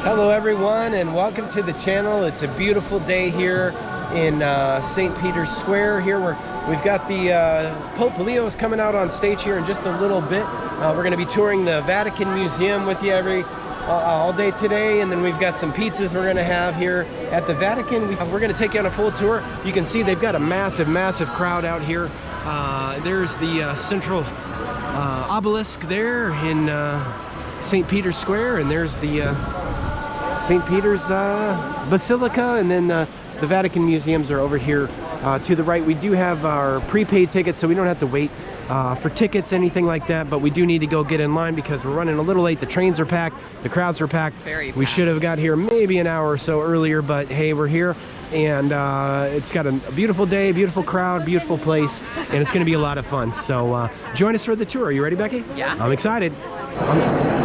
Hello everyone and welcome to the channel. It's a beautiful day here in St. Peter's Square. Here we've got the Pope Leo is coming out on stage here in just a little bit. We're going to be touring the Vatican Museum with you all day today, and then we've got some pizzas we're going to have here at the Vatican. We're going to take you on a full tour. You can see they've got a massive crowd out here. There's the central obelisk there in St. Peter's Square, and there's the St. Peter's Basilica, and then the Vatican Museums are over here to the right. We do have our prepaid tickets, so we don't have to wait for tickets, anything like that, but we do need to go get in line because we're running a little late. The trains are packed, the crowds are packed. Very packed. We should have got here maybe an hour or so earlier, but hey, we're here, and it's got a beautiful day, beautiful crowd, beautiful place, and it's going to be a lot of fun. So join us for the tour. Are you ready, Becky? Yeah. I'm excited.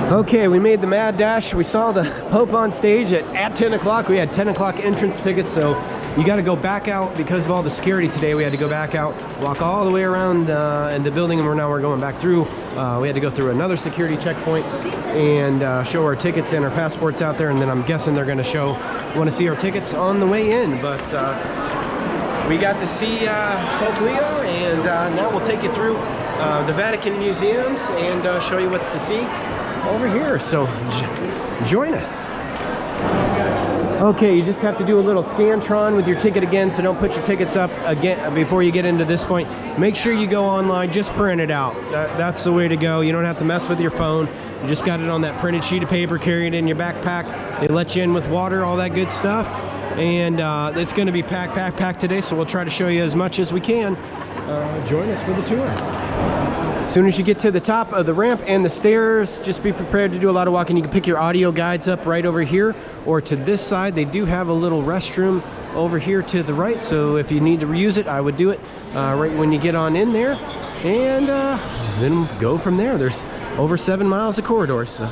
Okay, we made the mad dash. We saw the Pope on stage at 10 o'clock. We had 10 o'clock entrance tickets, so you got to go back out because of all the security today. We had to go back out, walk all the way around in the building, and we're going back through. We had to go through another security checkpoint and show our tickets and our passports out there, and then I'm guessing they're going to want to see our tickets on the way in. But we got to see Pope Leo, and now we'll take you through the Vatican Museums and show you what's to see over here. So join us. Okay, you just have to do a little Scantron with your ticket again, so don't put your tickets up again before you get into this point. Make sure you go online, just print it out. That's the way to go. You don't have to mess with your phone. You just got it on that printed sheet of paper, carry it in your backpack. They let you in with water, all that good stuff. And it's going to be packed today, so we'll try to show you as much as we can. Join us for the tour. As soon as you get to the top of the ramp and the stairs, just be prepared to do a lot of walking. You can pick your audio guides up right over here or to this side. They do have a little restroom over here to the right, so if you need to reuse it, I would do it right when you get on in there, and then go from there. There's over 7 miles of corridors. So.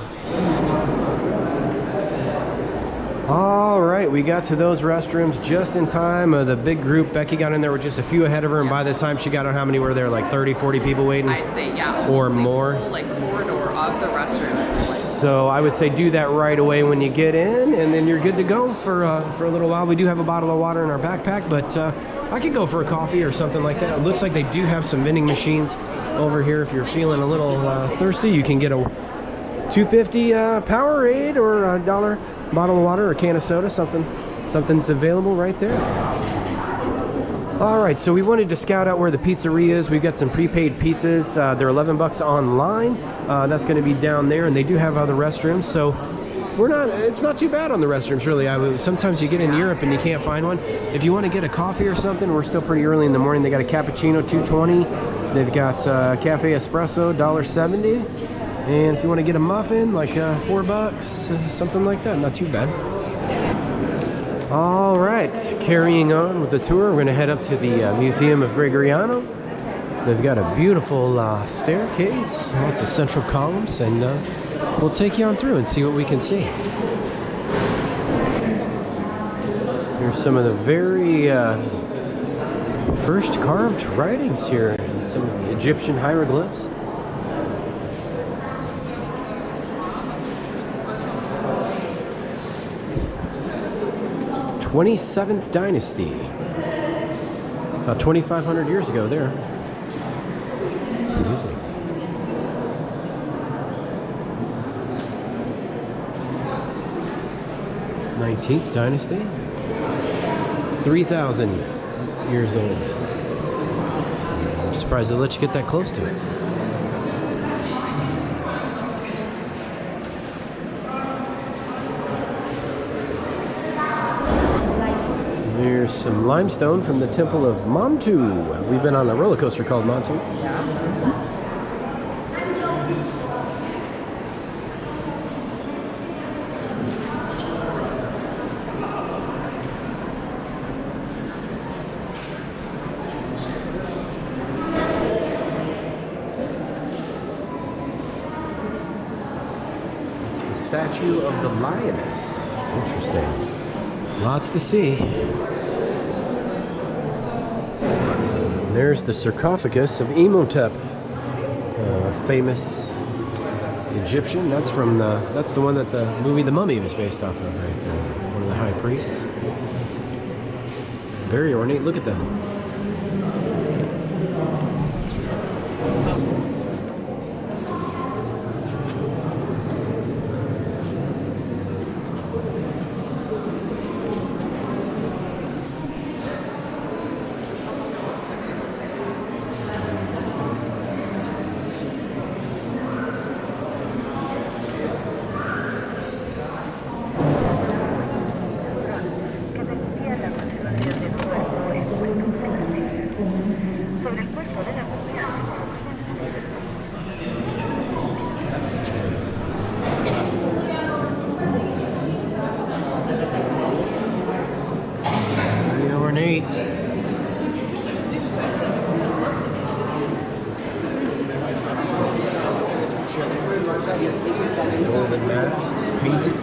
All right, we got to those restrooms just in time. The big group, Becky got in there with just a few ahead of her, and by the time she got on, how many were there? Like 30, 40 people waiting? I'd say, yeah. Or more. Whole, corridor of the restrooms. So I would say do that right away when you get in, and then you're good to go for a little while. We do have a bottle of water in our backpack, but I could go for a coffee or something like that. It looks like they do have some vending machines over here. If you're feeling a little thirsty, you can get a $2.50 Powerade or $1 bottle of water or a can of soda. Something's available right there. All right, so we wanted to scout out where the pizzeria is. We've got some prepaid pizzas. They're $11 online. That's going to be down there, and they do have other restrooms, so it's not too bad on the restrooms, really. Sometimes you get in Europe and you can't find one. If you want to get a coffee or something, we're still pretty early in the morning. They got a cappuccino, $2.20. They've got cafe espresso, $1.70. And if you want to get a muffin, like $4, something like that, not too bad. All right, carrying on with the tour, we're going to head up to the Museum of Gregoriano. They've got a beautiful staircase, lots of central columns, and we'll take you on through and see what we can see. Here's some of the very first carved writings here, some Egyptian hieroglyphs. 27th dynasty, about 2,500 years ago there. Amazing. '19th dynasty, 3,000 years old. I'm surprised they let you get that close to it. There's some limestone from the Temple of Montu. We've been on a roller coaster called Montu. It's the statue of the lioness. Interesting. Lots to see. There's the sarcophagus of Imhotep, famous Egyptian. That's from that's the one that the movie The Mummy was based off of, right there. One of the high priests. Very ornate. Look at that. Ornate. Golden masks painted.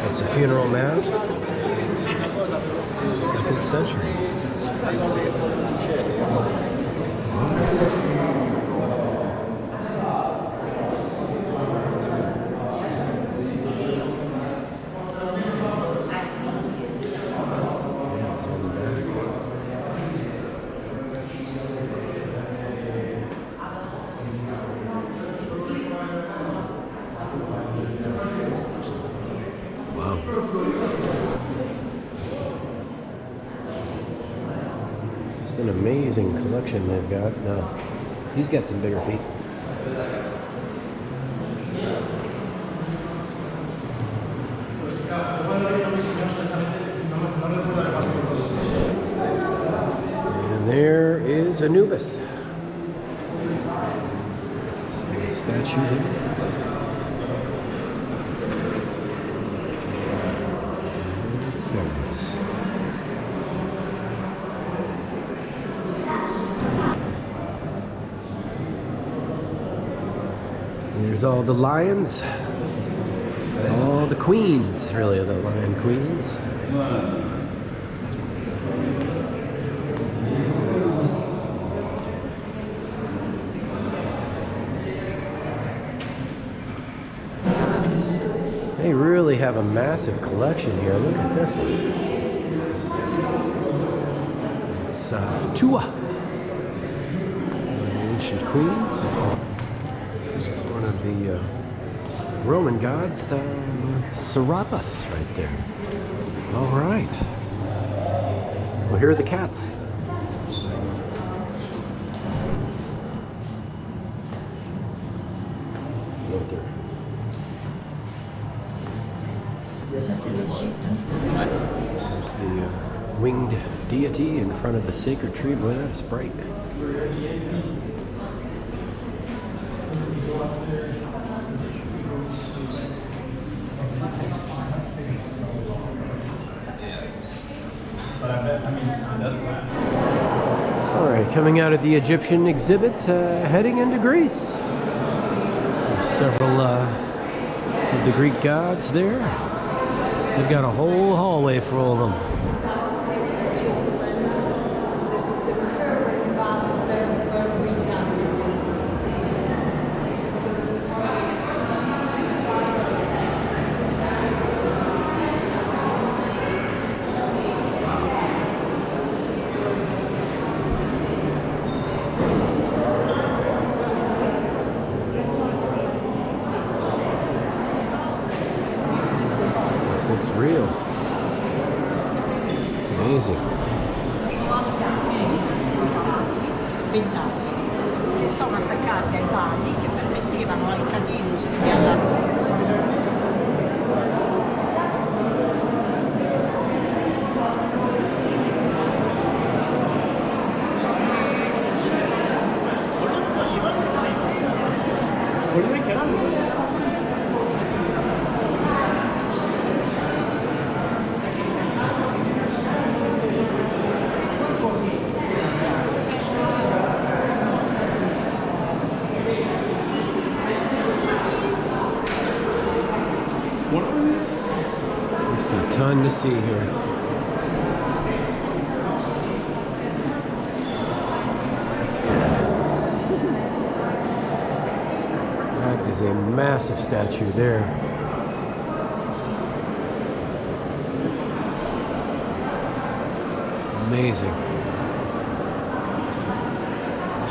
It's a funeral mask. 2nd century. An amazing collection they've got. He's got some bigger feet. And there is Anubis. Statue there. There's all the lions, all the queens, really, the lion queens. They really have a massive collection here. Look at this one. It's Tua, the ancient queens. One of the Roman gods, the Serapis, right there. All right. Well, here are the cats. Luther. There's the winged deity in front of the sacred tree. Boy, that's bright. All right, coming out of the Egyptian exhibit, heading into Greece. There's several of the Greek gods there. They've got a whole hallway full of them. Looks real. Amazing. Che sono attaccati ai pali che permettevano ai cadini di andare. Just a ton to see here. massive statue there. Amazing.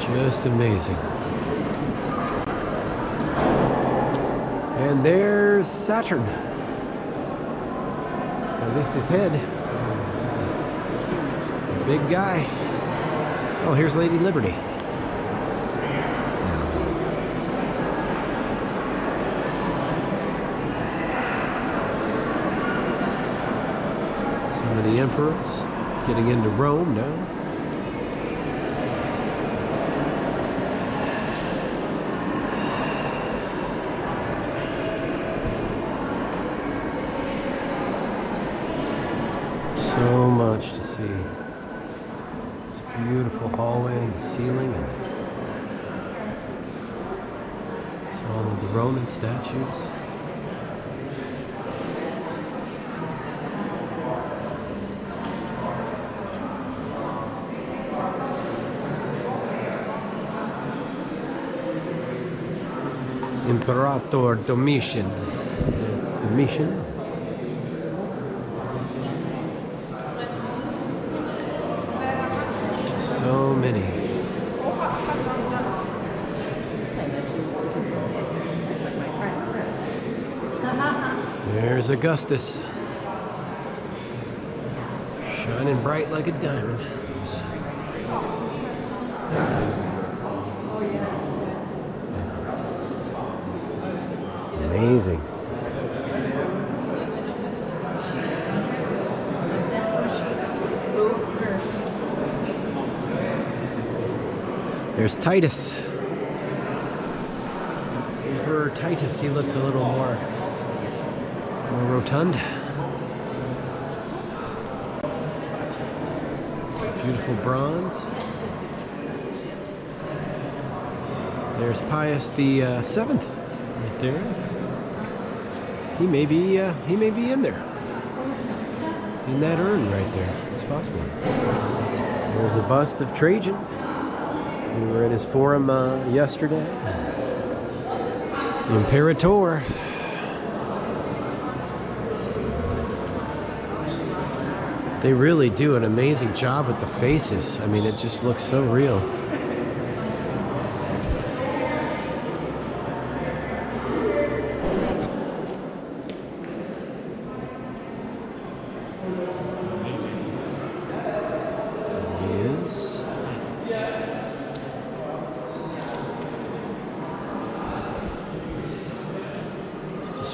Just amazing. And there's Saturn. At least his head. Big guy. Oh, here's Lady Liberty. Some of the emperors getting into Rome now. So much to see. This beautiful hallway and the ceiling, and it's all of the Roman statues. Imperator Domitian. It's Domitian. So many. There's Augustus. Shining bright like a diamond. Amazing. There's Titus. Emperor Titus, he looks a little more rotund. Beautiful bronze. There's Pius the Seventh, right there. He may be in there, in that urn right there. It's possible. There's a bust of Trajan. We were at his forum yesterday. The Imperator. They really do an amazing job with the faces. I mean, it just looks so real.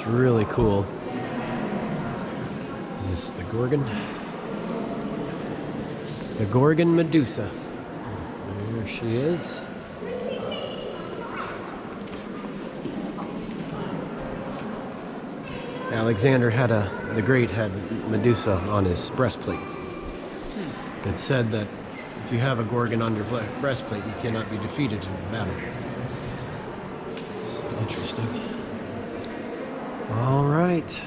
Really cool. Is this the Gorgon? The Gorgon Medusa. There she is. Alexander the Great had Medusa on his breastplate. It said that if you have a Gorgon on your breastplate, you cannot be defeated in battle. Interesting. All right.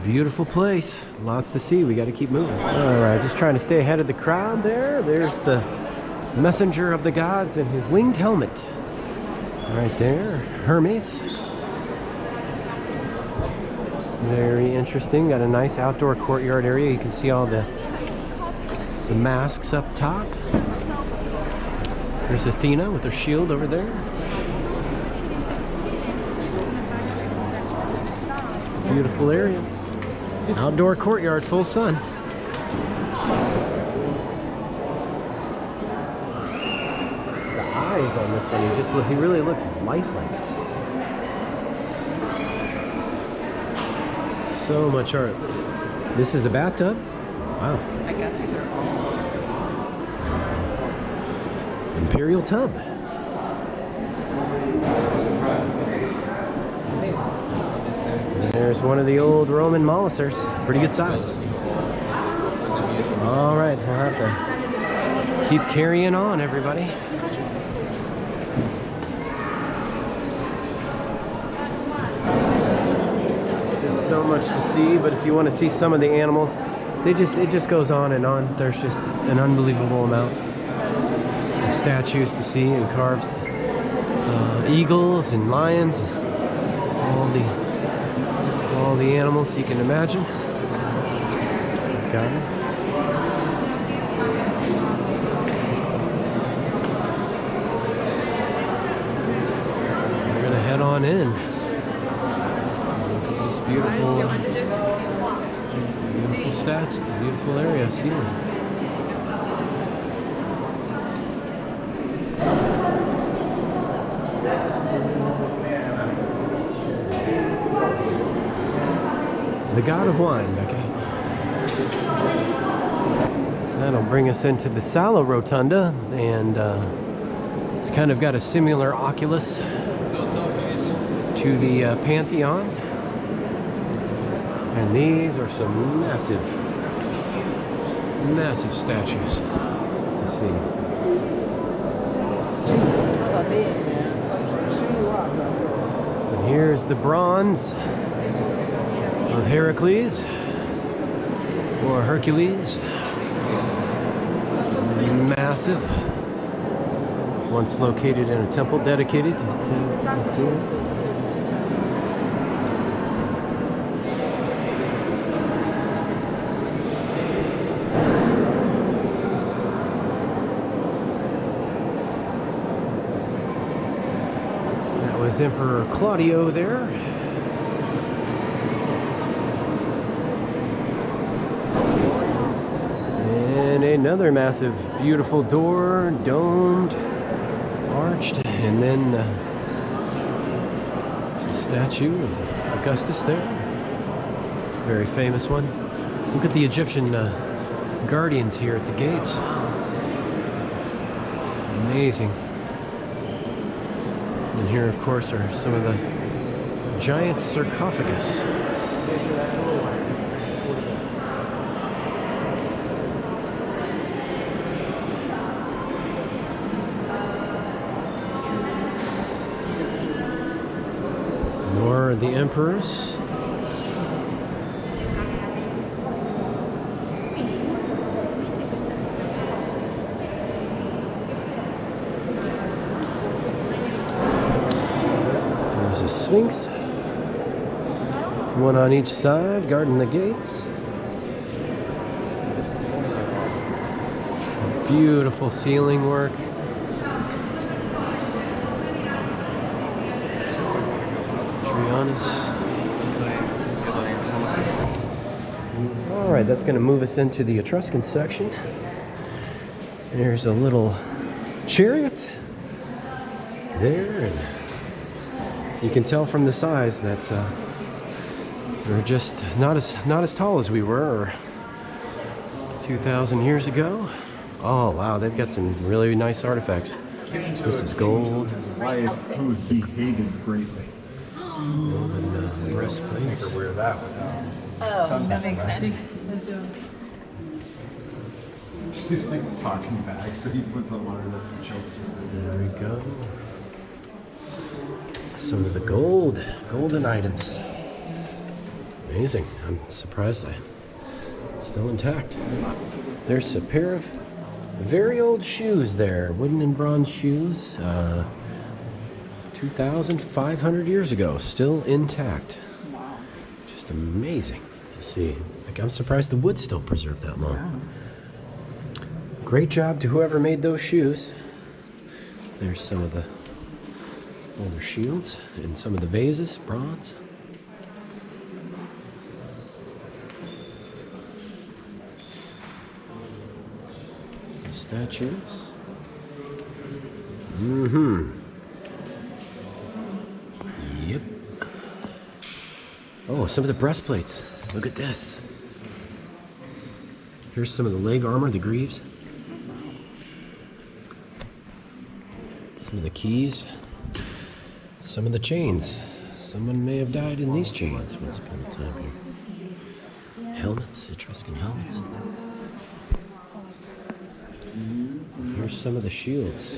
Beautiful place. Lots to see. We got to keep moving. All right, just trying to stay ahead of the crowd there. There's the messenger of the gods in his winged helmet. Right there. Hermes. Very interesting. Got a nice outdoor courtyard area. You can see all the masks up top. There's Athena with her shield over there. Beautiful area. Outdoor courtyard, full sun. The eyes on this one, he really looks lifelike. So much art. This is a bathtub? Wow. I guess these are all. Imperial tub. There's one of the old Roman molisers. Pretty good size. All right, we'll have to keep carrying on, everybody. There's so much to see, but if you want to see some of the animals, it just goes on and on. There's just an unbelievable amount of statues to see and carved eagles and lions, all the animals you can imagine. Got it. We're gonna head on in. Look at this beautiful statue, beautiful area, ceiling. The God of Wine, Becky. That'll bring us into the Sala Rotunda, and it's kind of got a similar oculus to the Pantheon. And these are some massive statues to see. And here's the bronze of Heracles, or Hercules. Massive. Once located in a temple dedicated to that was Emperor Claudio there. And another massive, beautiful door, domed, arched, and then there's a statue of Augustus there. Very famous one. Look at the Egyptian guardians here at the gates. Amazing. And here, of course, are some of the giant sarcophagus. More of the emperors. There's a Sphinx. One on each side, guarding the gates. Beautiful ceiling work. Alright, that's going to move us into the Etruscan section. There's a little chariot there, and you can tell from the size that we're just not as tall as we were 2,000 years ago. Oh wow, they've got some really nice artifacts. This is gold. His wife, who he hated greatly. And breastplates. Wear that one. Oh, that makes sense. He's like talking back, so he puts a water that he chokes with. There we go. Some of the golden items. Amazing. I'm surprised they're still intact. There's a pair of very old shoes there, wooden and bronze shoes. 2,500 years ago, still intact. Wow. Just amazing to see. Like, I'm surprised the wood's still preserved that long. Great job to whoever made those shoes. There's some of the older shields and some of the vases, bronze. Statues. Yep. Oh, some of the breastplates. Look at this. Here's some of the leg armor, the greaves. Some of the keys. Some of the chains. Someone may have died in these chains once upon a time here. Helmets, Etruscan helmets. Here's some of the shields.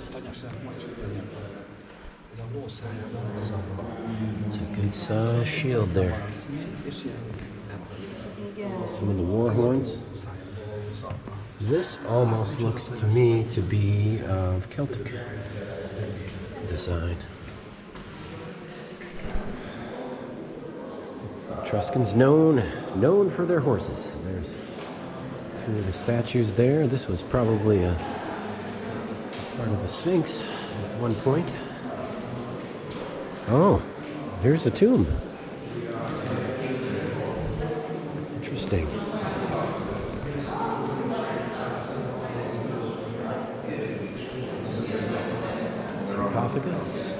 It's a good size shield there. Some of the war horns. This almost looks to me to be of Celtic design. Etruscans known for their horses. There's two of the statues there. This was probably a part of a sphinx at one point. Oh, here's a tomb. Interesting. Sarcophagus.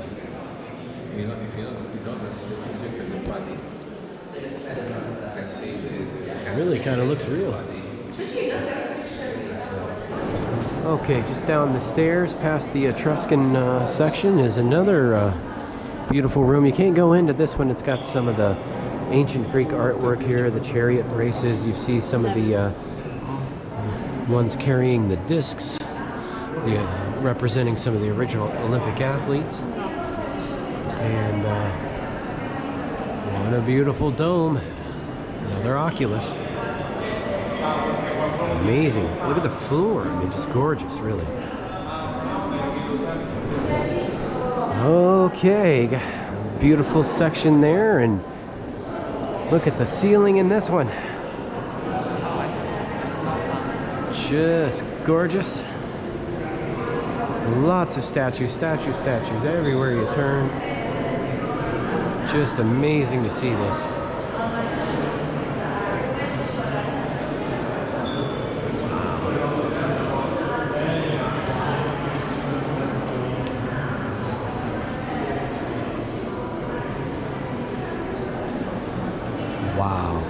It really kind of looks real. Okay, just down the stairs past the Etruscan section is another beautiful room. You can't go into this one. It's got some of the ancient Greek artwork here, the chariot races. You see some of the ones carrying the discs, representing some of the original Olympic athletes. And what a beautiful dome. Another oculus. Amazing. Look at the floor. I mean, just gorgeous, really. Okay, beautiful section there, and look at the ceiling in this one. Just gorgeous. Lots of statues everywhere you turn. Just amazing to see this. Wow.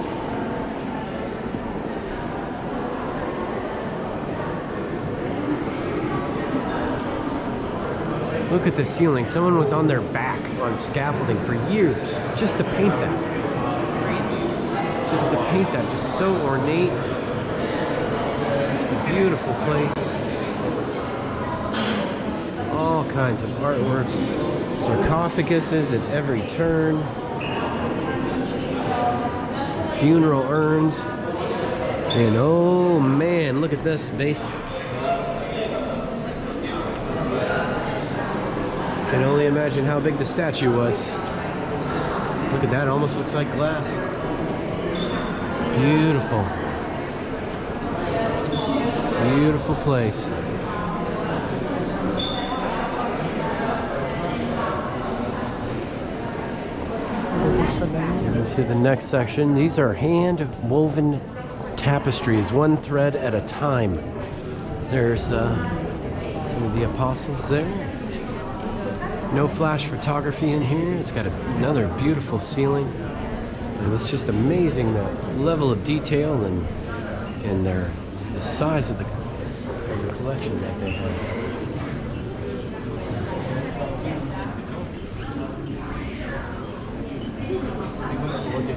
Look at the ceiling. Someone was on their back on scaffolding for years just to paint that. Just to paint that. Just so ornate. Just a beautiful place. All kinds of artwork. Sarcophaguses at every turn. Funeral urns. And oh man, look at this base. Can only imagine how big the statue was. Look at that, almost looks like glass. Beautiful. Beautiful place. To the next section. These are hand-woven tapestries, one thread at a time. There's some of the apostles there. No flash photography in here. It's got another beautiful ceiling. And it's just amazing the level of detail and the size of the collection that they have.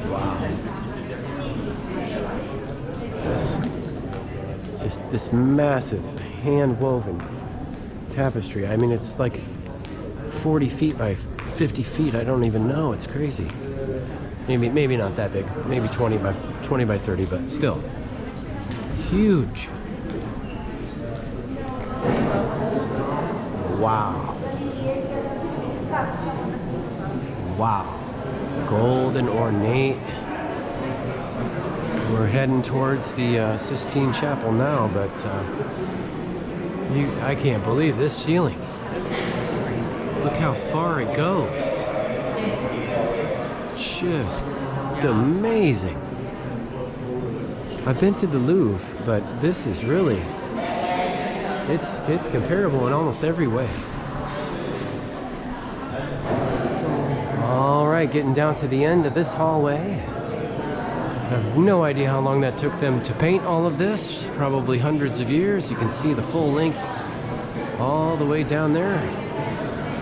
Wow. This massive hand-woven tapestry. I mean, it's like 40 feet by 50 feet. I don't even know. It's crazy. Maybe not that big. Maybe 20 by 30, but still huge. Wow. Wow. Gold and ornate. We're heading towards the Sistine Chapel now, but I can't believe this ceiling. Look how far it goes. Just amazing. I've been to the Louvre, but this is really, it's comparable in almost every way. All right, getting down to the end of this hallway. I have no idea how long that took them to paint all of this. Probably hundreds of years. You can see the full length all the way down there.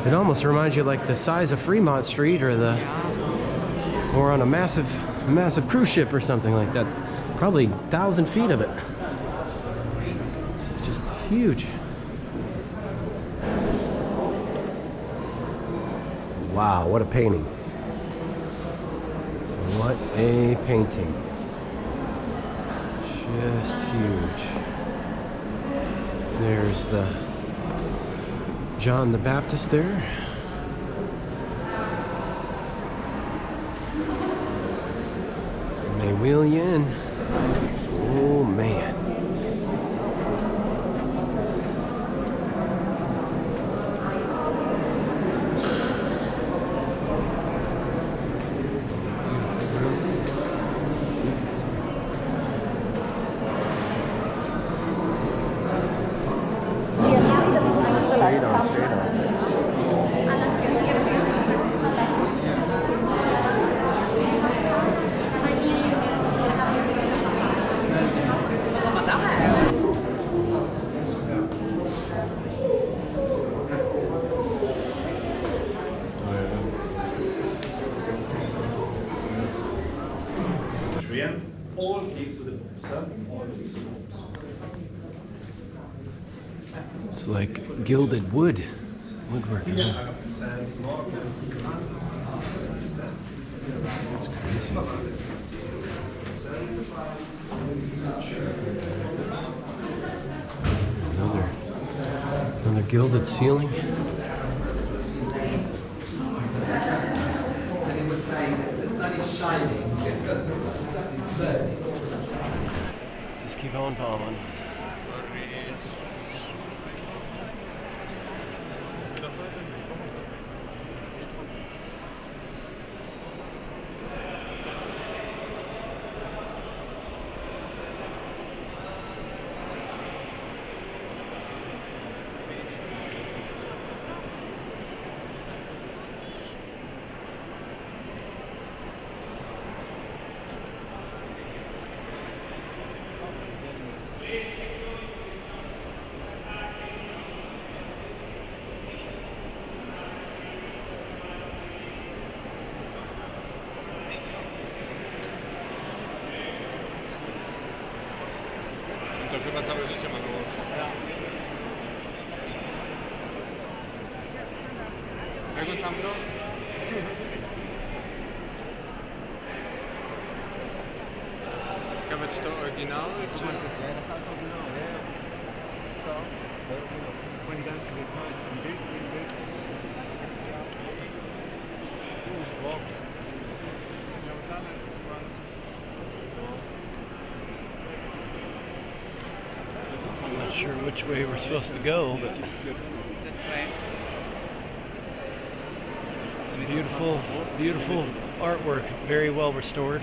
It almost reminds you like the size of Fremont Street or on a massive cruise ship or something like that. Probably 1,000 feet of it. It's just huge. Wow, what a painting. What a painting. Just huge. There's the John the Baptist there. Wheel you in. Oh man. Straight on, straight on. All keys to the popes, all keys to the popes. It's like gilded woodwork. That's crazy. Another gilded ceiling. And he was saying that the sun is shining. Just keep on following. To chyba całe życie ma było. Jak on tam rosł? Ciekawe, czy to oryginały, czy... I'm not sure which way we're supposed to go, but This way. it's a beautiful, beautiful artwork, very well restored.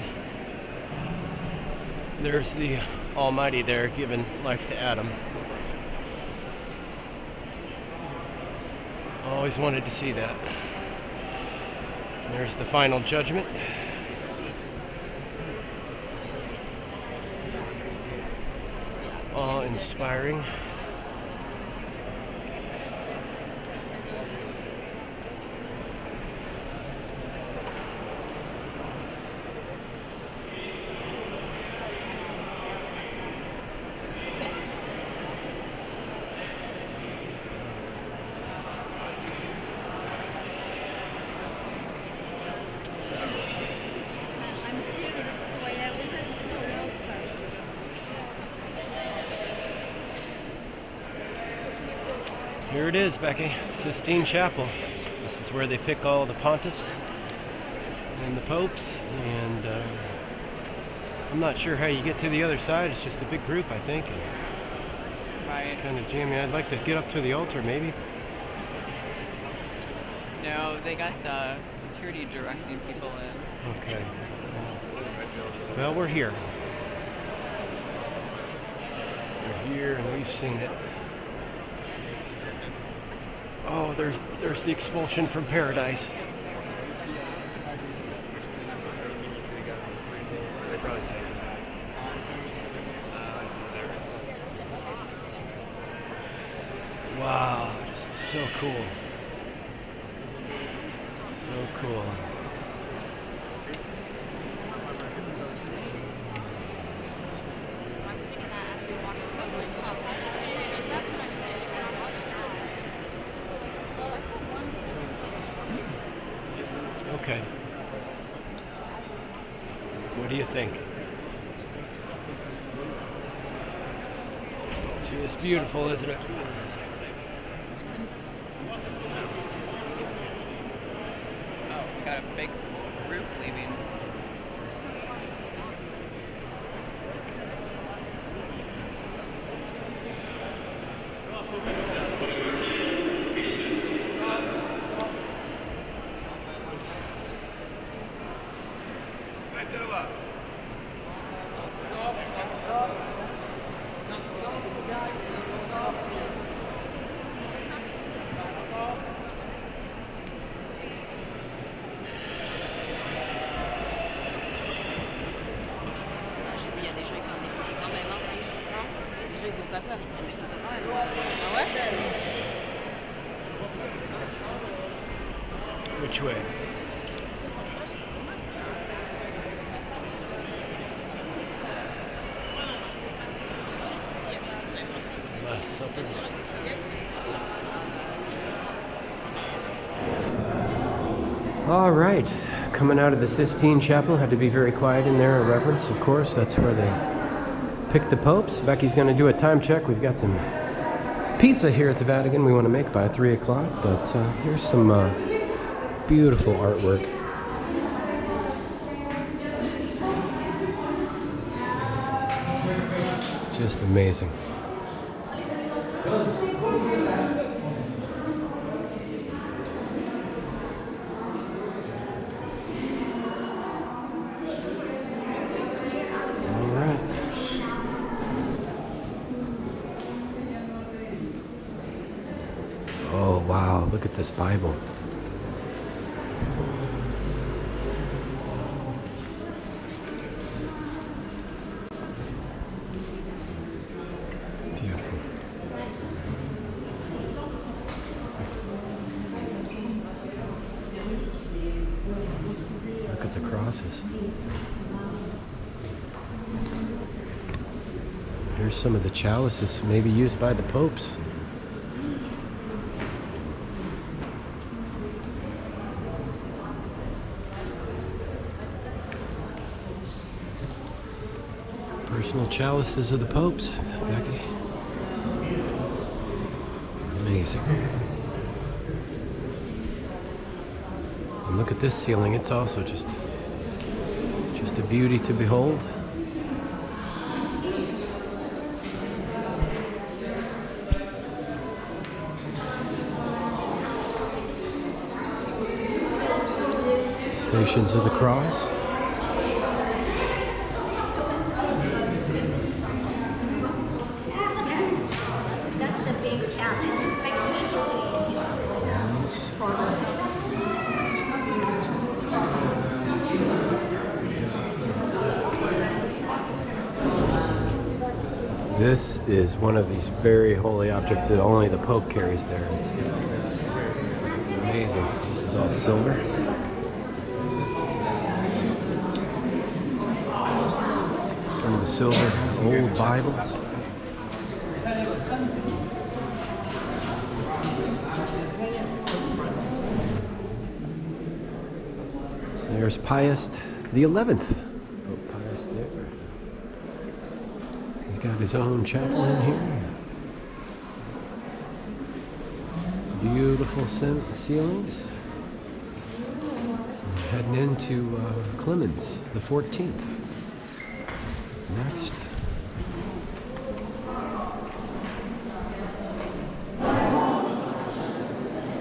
There's the Almighty there giving life to Adam. Always wanted to see that. There's the final judgment. Awe-inspiring. I'm assuming this is the way out, isn't it? Here it is, Becky. Sistine Chapel. This is where they pick all the pontiffs and the popes, and I'm not sure how you get to the other side. It's just a big group, I think. And Right. it's kind of jammy. I'd like to get up to the altar, maybe. No, they got security directing people in. Okay. Well, we're here. We're here, and we've seen it. Oh, there's the expulsion from paradise. Wow, just so cool. So cool. Okay. What do you think? Just beautiful, isn't it? Oh, we got a big group leaving. J'ai vu, il y a des gens qui prennent des photos quand même. Hein. Les gens, ils ont pas peur, ils prennent des photos quand même. Ah ouais? Which way? Last Supper. All right, coming out of the Sistine Chapel. Had to be very quiet in there, a reverence, of course. That's where they picked the popes. Becky's going to do a time check. We've got some pizza here at the Vatican we want to make by 3 o'clock, but here's some beautiful artwork. Just amazing. Oh wow, look at this Bible. Beautiful. Look at the crosses. Here's some of the chalices maybe used by the popes. Personal chalices of the popes, Becky. Amazing. And look at this ceiling, it's also just a beauty to behold. Stations of the Cross. That's the big challenge. It's like This is one of these very holy objects that only the Pope carries there. It's amazing. This is all silver. Some of the silver old Bibles. There's Pius the 11th. Pope Pius there. He's got his own chapel in here. Beautiful ceilings. We're heading into Clemens the 14th. Next.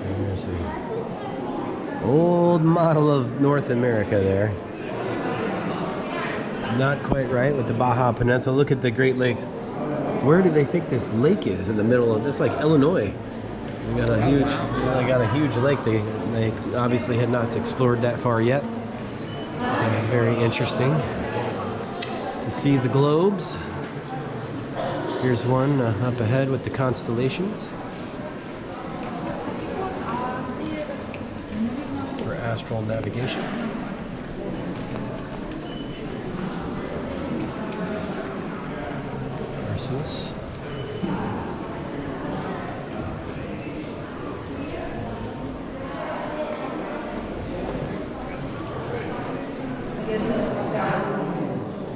There's an old model of North America there. Not quite right with the Baja Peninsula. Look at the Great Lakes. Where do they think this lake is in the middle of this? Like Illinois. They got a huge lake. They obviously had not explored that far yet. So very interesting to see the globes. Here's one up ahead with the constellations. Just for astral navigation. This.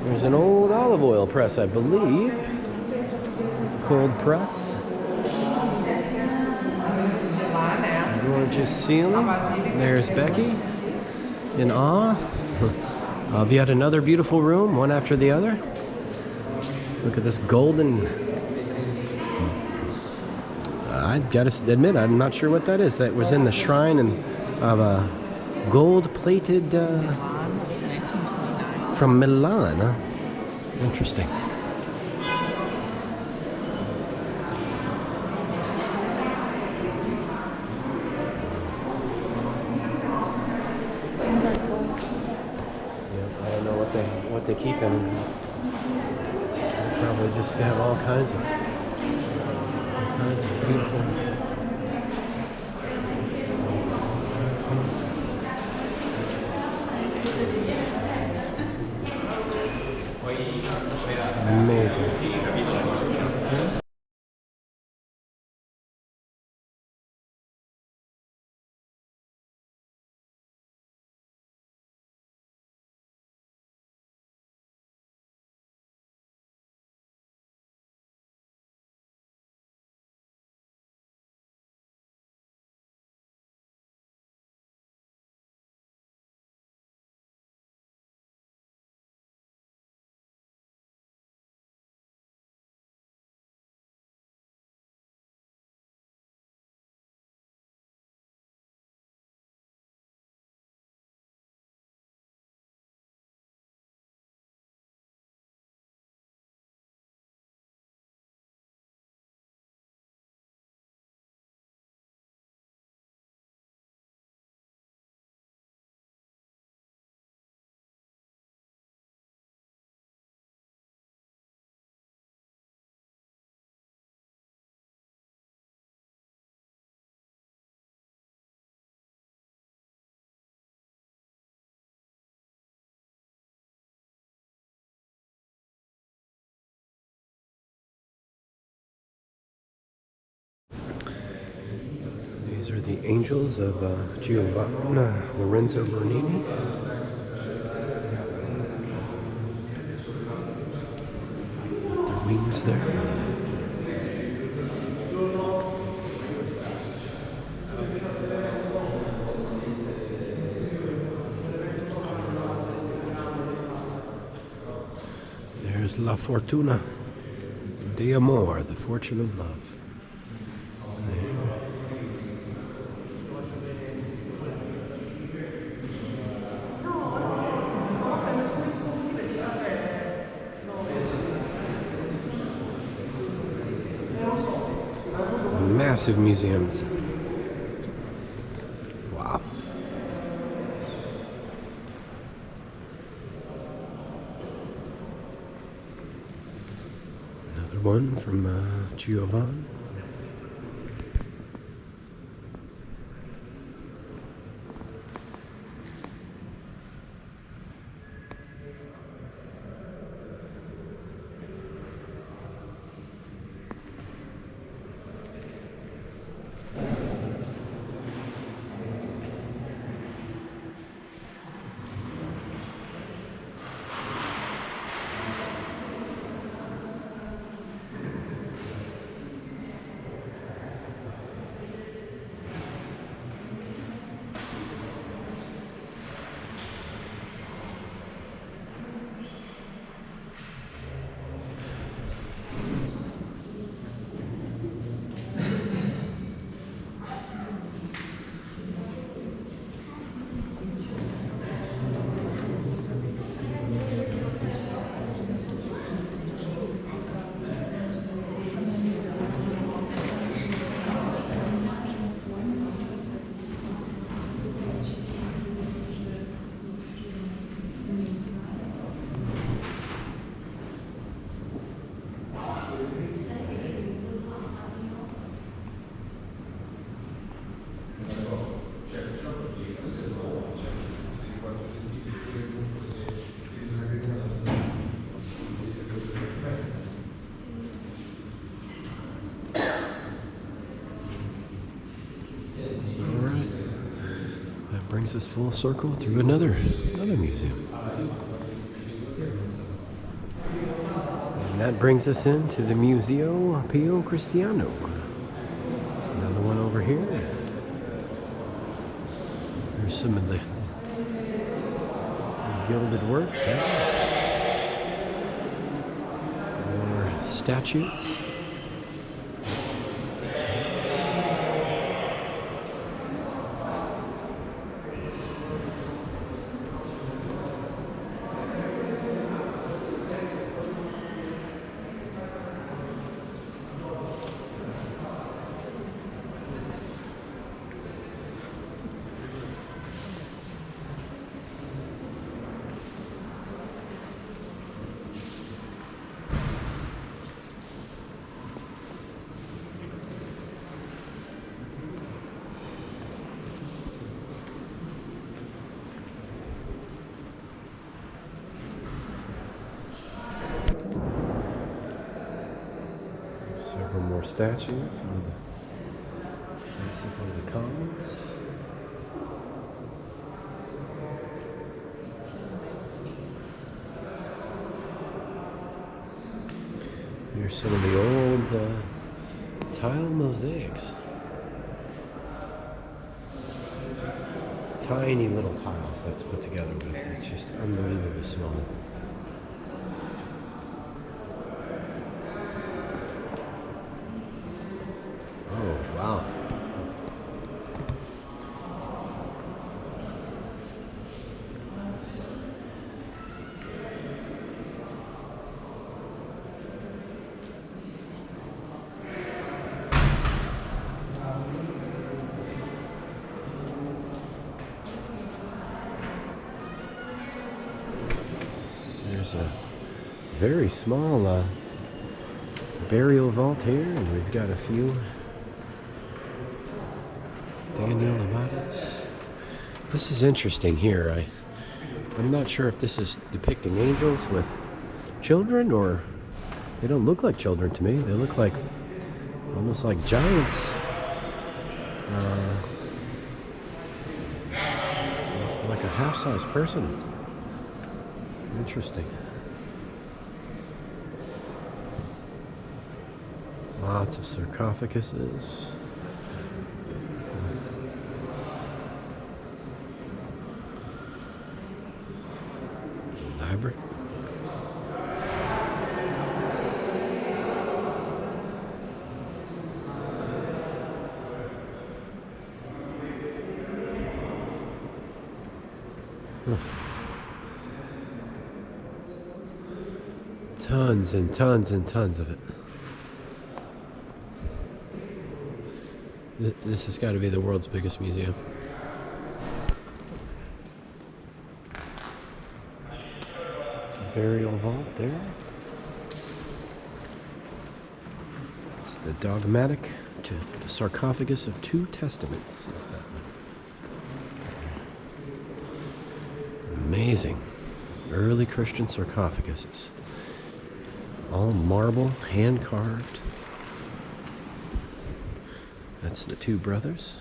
There's an old olive oil press, I believe. Cold press. Gorgeous ceiling. There's Becky in awe of yet another beautiful room, one after the other. Look at this golden. I've got to admit, I'm not sure what that is. That was in the shrine of a gold-plated from Milan, huh? Interesting. I don't know what they keep in them. They probably just have all kinds of beautiful. Amazing. These are the angels of Giovanni Lorenzo Bernini. Their wings there. There's La Fortuna de Amor, the fortune of love. Massive museums. Wow. Another one from Giovanni. Brings us full circle through another museum. And that brings us into the Museo Pio Cristiano. Another one over here. There's some of the gilded work. More statues. more statues. One of the columns. Here's some of the old tile mosaics. Tiny little tiles that's put together with. It's just unbelievably small. Oh, wow. There's a very small burial vault here, and we've got a few Daniel Abades. This is interesting here. I'm not sure if this is depicting angels with children, or they don't look like children to me. They look like almost like giants. Like a half-size person. Interesting. Lots of sarcophaguses. Elaborate. Tons and tons and tons of it. This has got to be the world's biggest museum. Burial vault there. It's the dogmatic to the sarcophagus of 2 testaments. Is that one? Amazing. Early Christian sarcophaguses. All marble, hand carved. That's the 2 brothers.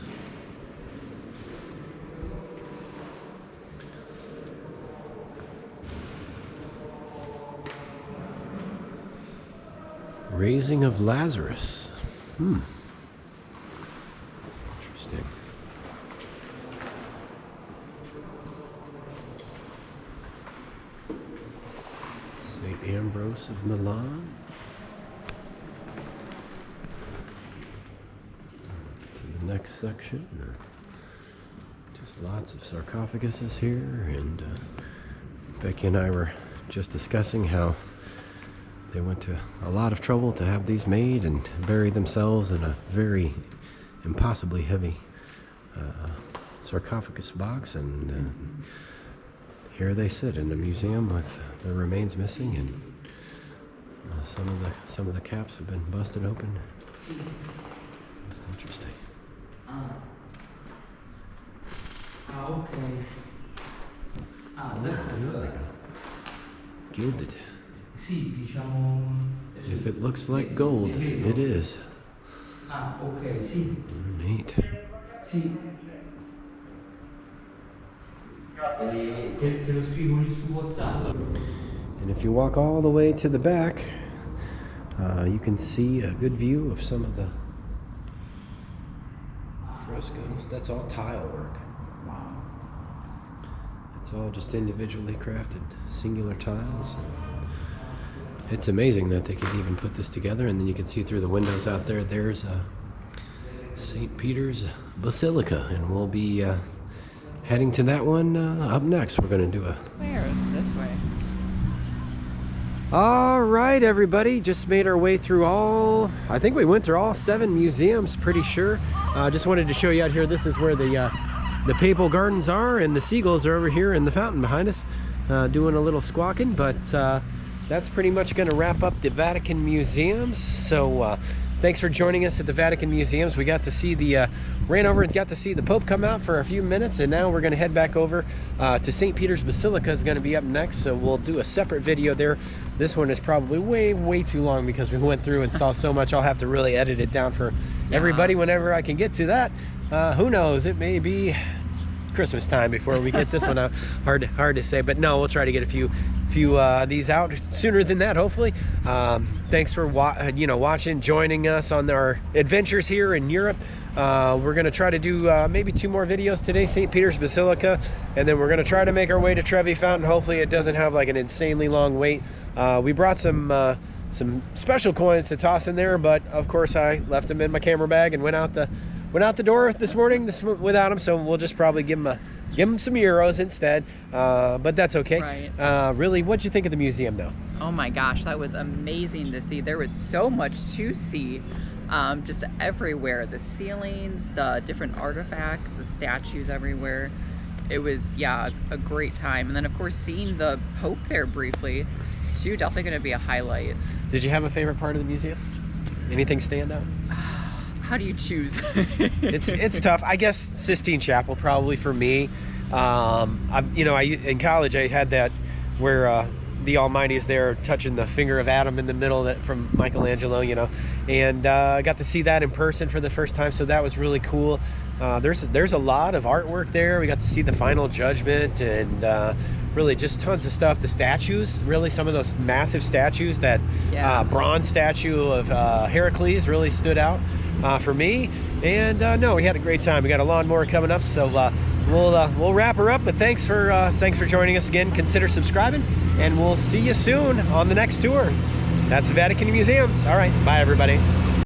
Raising of Lazarus. Interesting. St. Ambrose of Milan. To the next section. Just lots of sarcophaguses here, and Becky and I were just discussing how they went to a lot of trouble to have these made and bury themselves in a very impossibly heavy sarcophagus box, and here they sit in a museum with the remains missing, and some of the caps have been busted open. It's interesting. Okay. There we go. Gilded. Sì, diciamo. If it looks like gold, it is. Ok, sì. Neat. Sì. Te lo scrivo lì su WhatsApp. And if you walk all the way to the back, you can see a good view of some of the frescoes. That's all tile work. Wow. It's all just individually crafted, singular tiles. It's amazing that they could even put this together, and then you can see through the windows out there, there's St. Peter's Basilica, and we'll be heading to that one up next. We're going to do a... Where? This way. All right, everybody, just made our way through I think we went through all 7 museums, pretty sure. Just wanted to show you out here, this is where the papal gardens are, and the seagulls are over here in the fountain behind us doing a little squawking, but that's pretty much going to wrap up the Vatican Museums. So thanks for joining us at the Vatican Museums. We got to see the, ran over and got to see the Pope come out for a few minutes, and now we're going to head back over to St. Peter's Basilica is going to be up next, so we'll do a separate video there. This one is probably way too long because we went through and saw so much. I'll have to really edit it down for everybody whenever I can get to that. Who knows, it may be Christmas time before we get this one out. Hard to say, but no, we'll try to get a few these out sooner than that, hopefully. Thanks for watching, joining us on our adventures here in Europe. We're going to try to do maybe 2 more videos today, St. Peter's Basilica, and then we're going to try to make our way to Trevi Fountain. Hopefully it doesn't have like an insanely long wait. We brought some special coins to toss in there, but of course I left them in my camera bag and went out the door this morning without them, so we'll just probably give them some euros instead, but that's okay. Right. Really, what'd you think of the museum though? Oh my gosh, that was amazing to see. There was so much to see, just everywhere. The ceilings, the different artifacts, the statues everywhere. It was, yeah, a great time. And then of course seeing the Pope there briefly too, definitely going to be a highlight. Did you have a favorite part of the museum? Anything stand out? How do you choose? It's tough. I guess Sistine Chapel probably for me. In college I had that where the Almighty is there touching the finger of Adam in the middle from Michelangelo, and I got to see that in person for the first time, so that was really cool. There's a lot of artwork there. We got to see the Final Judgment and really just tons of stuff. The statues, really some of those massive statues, that bronze statue of Heracles really stood out for me. And no, we had a great time. We got a lawnmower coming up, so we'll wrap her up. But thanks for joining us again. Consider subscribing, and we'll see you soon on the next tour. That's the Vatican Museums. All right, bye everybody.